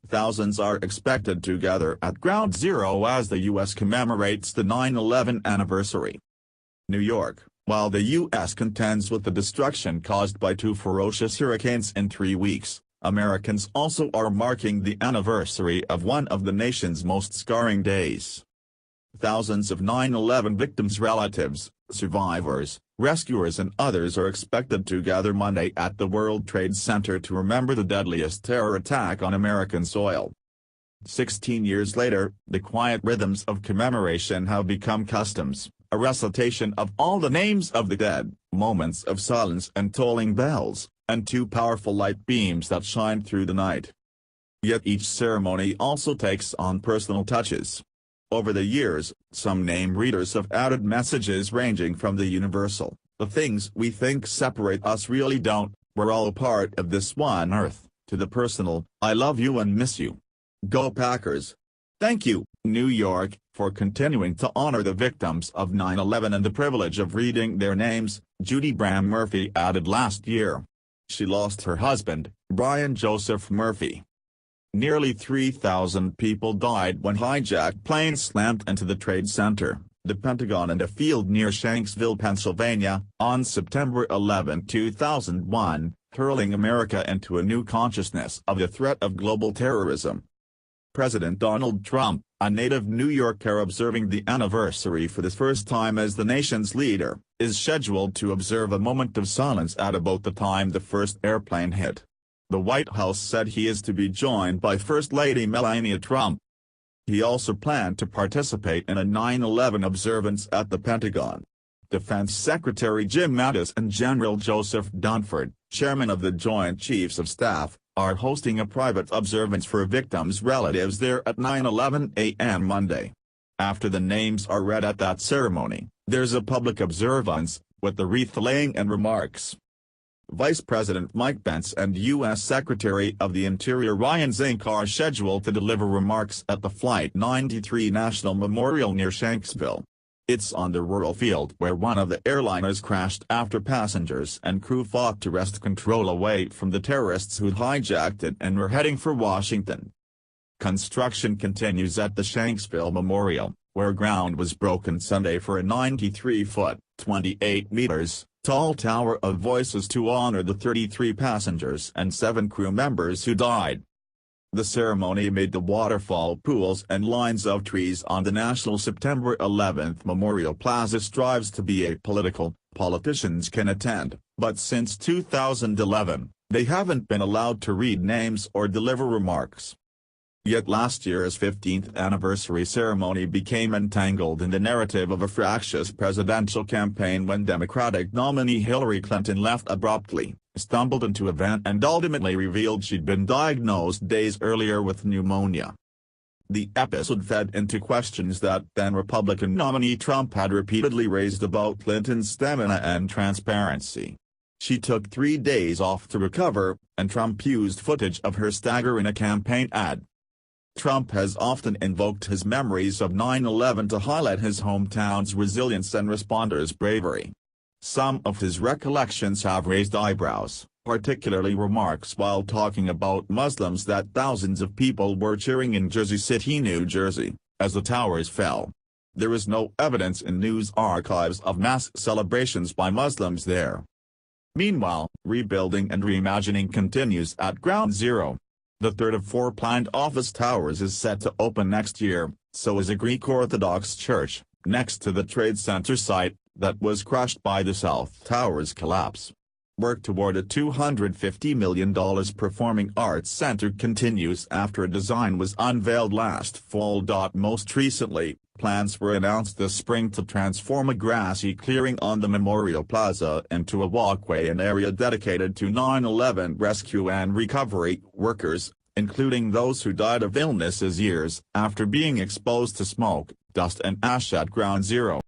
Thousands are expected to gather at Ground Zero as the U.S. commemorates the 9/11 anniversary. New York, while the U.S. contends with the destruction caused by two ferocious hurricanes in 3 weeks, Americans also are marking the anniversary of one of the nation's most scarring days. Thousands of 9/11 victims' relatives, survivors, rescuers and others are expected to gather Monday at the World Trade Center to remember the deadliest terror attack on American soil. 16 years later, the quiet rhythms of commemoration have become customs, a recitation of all the names of the dead, moments of silence and tolling bells, and two powerful light beams that shine through the night. Yet each ceremony also takes on personal touches. Over the years, some name readers have added messages ranging from the universal, "The things we think separate us really don't, we're all a part of this one earth," to the personal, "I love you and miss you. Go Packers." Thank you, New York, for continuing to honor the victims of 9/11 and the privilege of reading their names, Judy Bram Murphy added last year. She lost her husband, Brian Joseph Murphy. Nearly 3,000 people died when hijacked planes slammed into the Trade Center, the Pentagon and a field near Shanksville, Pennsylvania, on September 11, 2001, hurling America into a new consciousness of the threat of global terrorism. President Donald Trump, a native New Yorker observing the anniversary for the first time as the nation's leader, is scheduled to observe a moment of silence at about the time the first airplane hit. The White House said he is to be joined by First Lady Melania Trump. He also planned to participate in a 9/11 observance at the Pentagon. Defense Secretary Jim Mattis and General Joseph Dunford, chairman of the Joint Chiefs of Staff, are hosting a private observance for victims' relatives there at 9:11 a.m. Monday. After the names are read at that ceremony, there's a public observance, with the wreath-laying and remarks. Vice President Mike Pence and U.S. Secretary of the Interior Ryan Zinke are scheduled to deliver remarks at the Flight 93 National Memorial near Shanksville. It's on the rural field where one of the airliners crashed after passengers and crew fought to wrest control away from the terrorists who'd hijacked it and were heading for Washington. Construction continues at the Shanksville Memorial, where ground was broken Sunday for a 93-foot, 28 meters, tall tower of voices to honor the 33 passengers and 7 crew members who died. The ceremony made the waterfall pools and lines of trees on the National September 11 Memorial Plaza strives to be apolitical. Politicians can attend, but since 2011, they haven't been allowed to read names or deliver remarks. Yet last year's 15th anniversary ceremony became entangled in the narrative of a fractious presidential campaign when Democratic nominee Hillary Clinton left abruptly, stumbled into a van and ultimately revealed she'd been diagnosed days earlier with pneumonia. The episode fed into questions that then-Republican nominee Trump had repeatedly raised about Clinton's stamina and transparency. She took 3 days off to recover, and Trump used footage of her stagger in a campaign ad. Trump has often invoked his memories of 9/11 to highlight his hometown's resilience and responders' bravery. Some of his recollections have raised eyebrows, particularly remarks while talking about Muslims that thousands of people were cheering in Jersey City, New Jersey, as the towers fell. There is no evidence in news archives of mass celebrations by Muslims there. Meanwhile, rebuilding and reimagining continues at Ground Zero. The third of 4 planned office towers is set to open next year, so is a Greek Orthodox church, next to the Trade Center site, that was crushed by the South Tower's collapse. Work toward a $250 million performing arts center continues after a design was unveiled last fall. Most recently, plans were announced this spring to transform a grassy clearing on the Memorial Plaza into a walkway, an area dedicated to 9/11 rescue and recovery workers, including those who died of illnesses years after being exposed to smoke, dust and ash at Ground Zero.